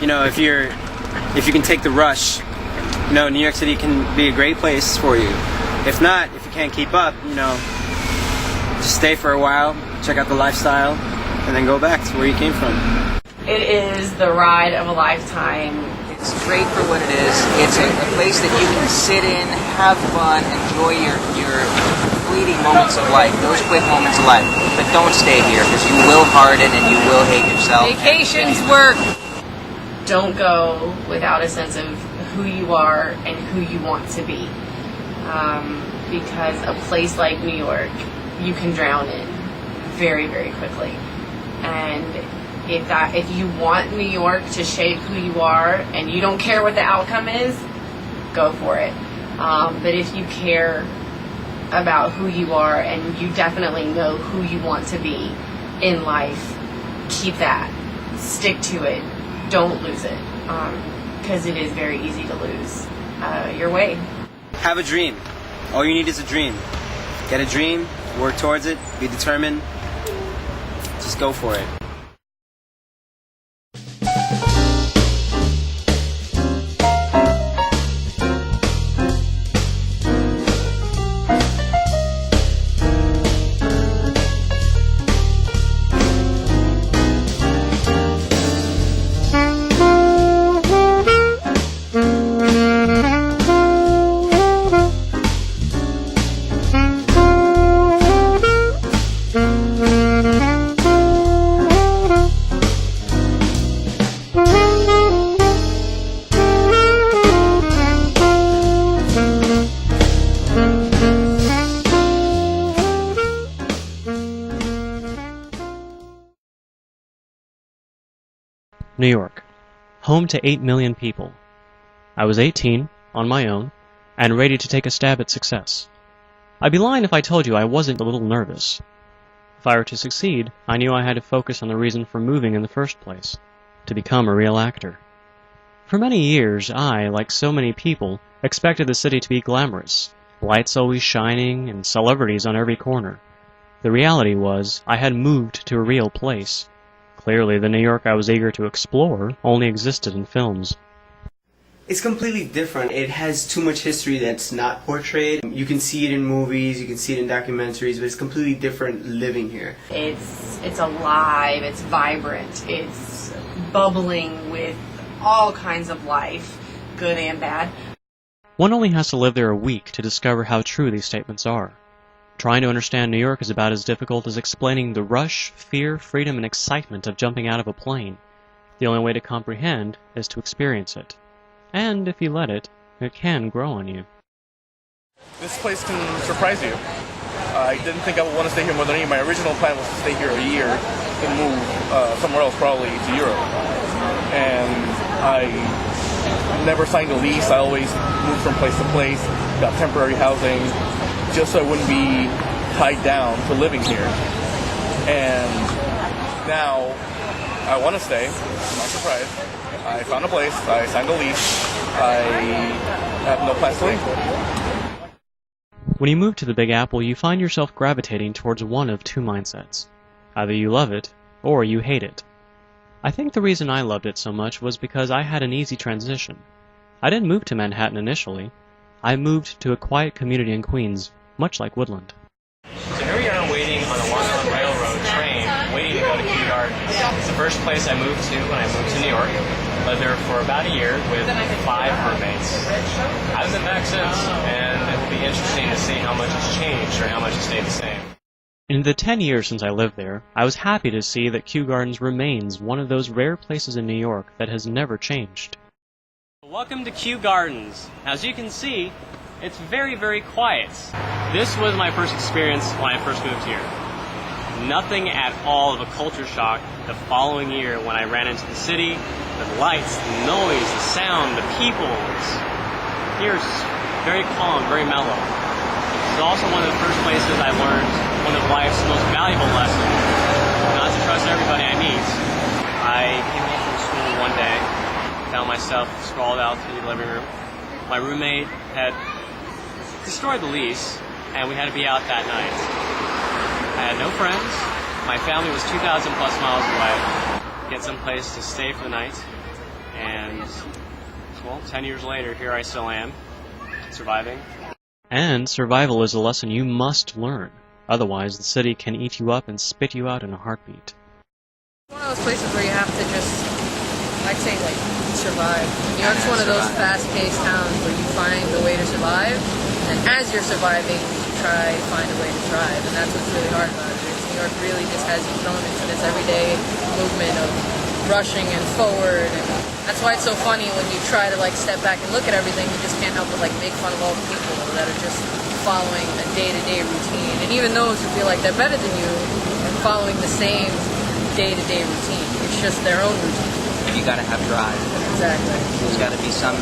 if you can take the rush, New York City can be a great place for you. If not, if you can't keep up, just stay for a while, check out the lifestyle, and then go back to where you came from. It is the ride of a lifetime. It's great for what it is. It's a place that you can sit in, have fun, enjoy your fleeting moments of life, those quick moments of life. But don't stay here, because you will harden and you will hate yourself. Vacations work. Don't go without a sense of who you are and who you want to be. Because a place like New York, you can drown in very, very quickly. And if you want New York to shape who you are and you don't care what the outcome is, go for it. But if you care about who you are and you definitely know who you want to be in life, keep that. Stick to it. Don't lose it. Because it is very easy to lose your way. Have a dream. All you need is a dream. Get a dream, work towards it, be determined. Just go for it. New York, home to 8 million people. I was 18, on my own, and ready to take a stab at success. I'd be lying if I told you I wasn't a little nervous. If I were to succeed, I knew I had to focus on the reason for moving in the first place, to become a real actor. For many years, I, like so many people, expected the city to be glamorous, lights always shining, and celebrities on every corner. The reality was, I had moved to a real place. Clearly, the New York I was eager to explore only existed in films. It's completely different. It has too much history that's not portrayed. You can see it in movies, you can see it in documentaries, but it's completely different living here. It's alive, it's vibrant, it's bubbling with all kinds of life, good and bad. One only has to live there a week to discover how true these statements are. Trying to understand New York is about as difficult as explaining the rush, fear, freedom, and excitement of jumping out of a plane. The only way to comprehend is to experience it. And if you let it, it can grow on you. This place can surprise you. I didn't think I would want to stay here more than a year. My original plan was to stay here a year, then move somewhere else, probably to Europe. And I never signed a lease. I always moved from place to place, got temporary housing, just so I wouldn't be tied down to living here. And now I want to stay. Not surprised. I found a place. I signed a lease. I have no plans to leave. When you move to the Big Apple, you find yourself gravitating towards one of two mindsets. Either you love it, or you hate it. I think the reason I loved it so much was because I had an easy transition. I didn't move to Manhattan initially. I moved to a quiet community in Queens, much like Woodland. So here we are waiting on a Long Island Railroad train, waiting to go to Kew Gardens. It's the first place I moved to when I moved to New York. Lived there for about a year with 5 roommates. I haven't been back since, and it will be interesting to see how much has changed or how much has stayed the same. In the 10 years since I lived there, I was happy to see that Kew Gardens remains one of those rare places in New York that has never changed. Welcome to Kew Gardens. As you can see, it's very, very quiet. This was my first experience when I first moved here. Nothing at all of a culture shock the following year when I ran into the city, the lights, the noise, the sound, the people. Here it's very calm, very mellow. It's also one of the first places I learned one of life's most valuable lessons, not to trust everybody I meet. I came home from school one day, found myself sprawled out to the living room. My roommate had destroyed the lease, and we had to be out that night. I had no friends. My family was 2,000 plus miles away. Get some place to stay for the night. And, well, 10 years later, here I still am, surviving. And survival is a lesson you must learn. Otherwise, the city can eat you up and spit you out in a heartbeat. One of those places where you have to just, I'd say, like, survive. New York's one of those fast-paced towns where you find a way to survive, and as you're surviving, you try to find a way to thrive, and that's what's really hard about it. New York really just has you thrown into this everyday movement of rushing and forward, and that's why it's so funny when you try to, like, step back and look at everything, you just can't help but, like, make fun of all the people that are just following a day-to-day routine, and even those who feel like they're better than you are following the same day-to-day routine. It's just their own routine. And you gotta have drive. Exactly. There's gotta be some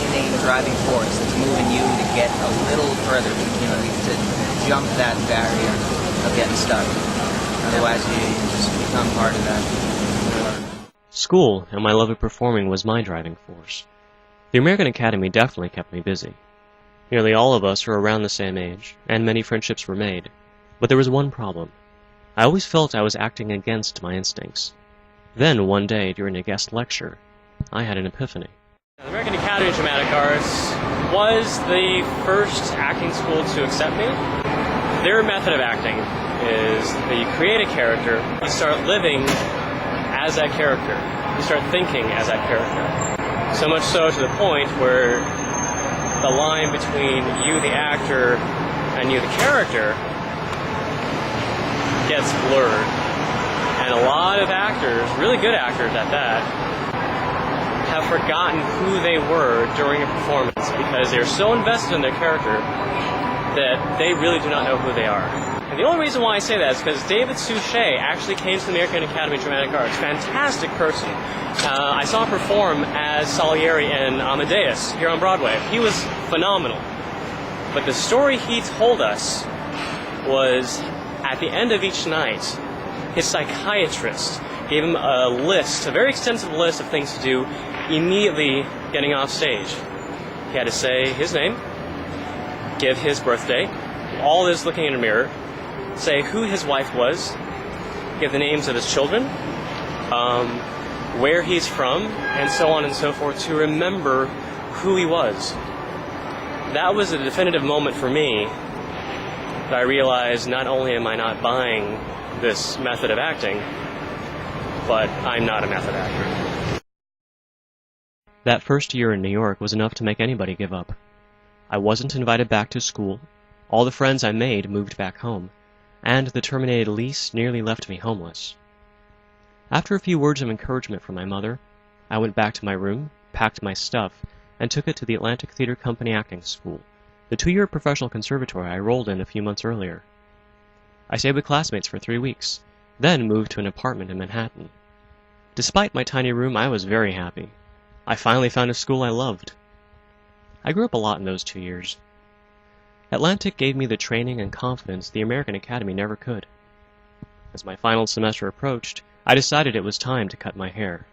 innate driving force that's moving you to get a little further, to jump that barrier of getting stuck. Otherwise, you just become part of that. School and my love of performing was my driving force. The American Academy definitely kept me busy. Nearly all of us were around the same age, and many friendships were made. But there was one problem. I always felt I was acting against my instincts. Then, one day, during a guest lecture, I had an epiphany. The American Academy of Dramatic Arts was the first acting school to accept me. Their method of acting is that you create a character, you start living as that character, you start thinking as that character. So much so to the point where the line between you, the actor, and you, the character, gets blurred. And a lot of actors, really good actors at that, have forgotten who they were during a performance because they're so invested in their character that they really do not know who they are. And the only reason why I say that is because David Suchet actually came to the American Academy of Dramatic Arts. Fantastic person. I saw him perform as Salieri in Amadeus here on Broadway. He was phenomenal. But the story he told us was, at the end of each night, his psychiatrist gave him a very extensive list of things to do immediately getting off stage. He had to say his name, give his birthday, all this looking in a mirror, say who his wife was, give the names of his children, where he's from, and so on and so forth, to remember who he was. That was a definitive moment for me that I realized not only am I not buying this method of acting, but I'm not a method actor. That first year in New York was enough to make anybody give up. I wasn't invited back to school, all the friends I made moved back home, and the terminated lease nearly left me homeless. After a few words of encouragement from my mother, I went back to my room, packed my stuff, and took it to the Atlantic Theater Company Acting School, the 2-year professional conservatory I enrolled in a few months earlier. I stayed with classmates for 3 weeks, then moved to an apartment in Manhattan. Despite my tiny room, I was very happy. I finally found a school I loved. I grew up a lot in those 2 years. Atlantic gave me the training and confidence the American Academy never could. As my final semester approached, I decided it was time to cut my hair.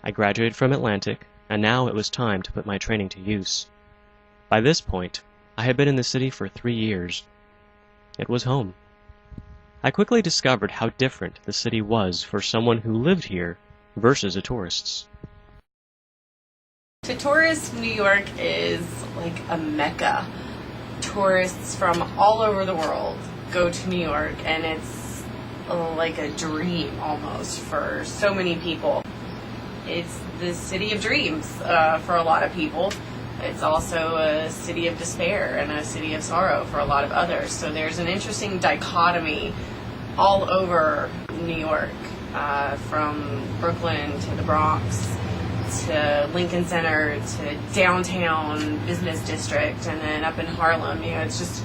I graduated from Atlantic, and now it was time to put my training to use. By this point, I had been in the city for 3 years. It was home. I quickly discovered how different the city was for someone who lived here versus the tourists. To tourists, New York is like a mecca. Tourists from all over the world go to New York, and it's like a dream almost for so many people. It's the city of dreams for a lot of people. It's also a city of despair and a city of sorrow for a lot of others. So there's an interesting dichotomy all over New York, from Brooklyn to the Bronx to Lincoln Center to downtown business district, and then up in Harlem. It's just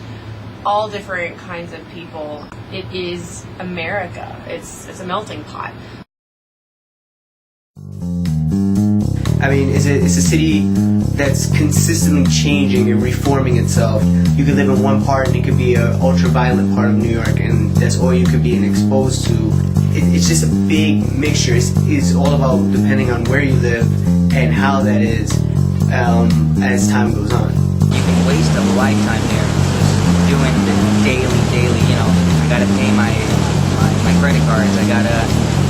all different kinds of people. It is America. It's a melting pot. I mean, it's a city that's consistently changing and reforming itself. You could live in one part and it could be an ultra-violent part of New York, and that's all you could be exposed to. It's just a big mixture. It's all about depending on where you live and how that is as time goes on. You can waste a lifetime there just doing the daily, I gotta pay my credit cards, I gotta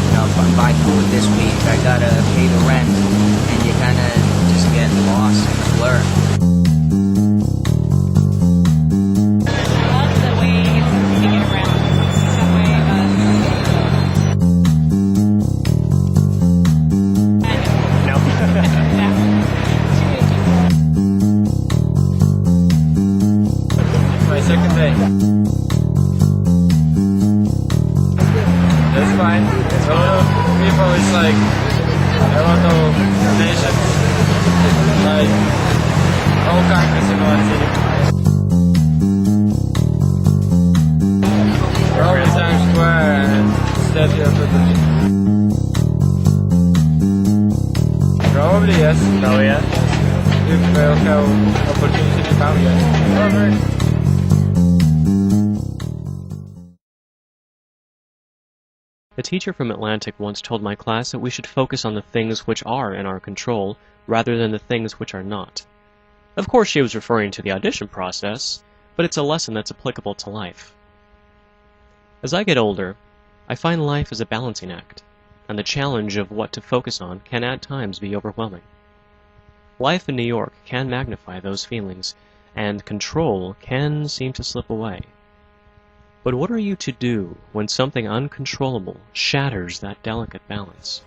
you know, if I'm buy food this week, I gotta pay the rent, and you kind of just get lost in the blur. Love the ways to get around. Subway, My second day. That's fine. A lot of people is like a lot of nations, like all countries in one city. Probably Times Square and Statue of Liberty. Probably yes. Oh yeah. If we'll have opportunity to come, yes. A teacher from Atlantic once told my class that we should focus on the things which are in our control rather than the things which are not. Of course, she was referring to the audition process, but it's a lesson that's applicable to life. As I get older, I find life as a balancing act, and the challenge of what to focus on can at times be overwhelming. Life in New York can magnify those feelings, and control can seem to slip away. But what are you to do when something uncontrollable shatters that delicate balance?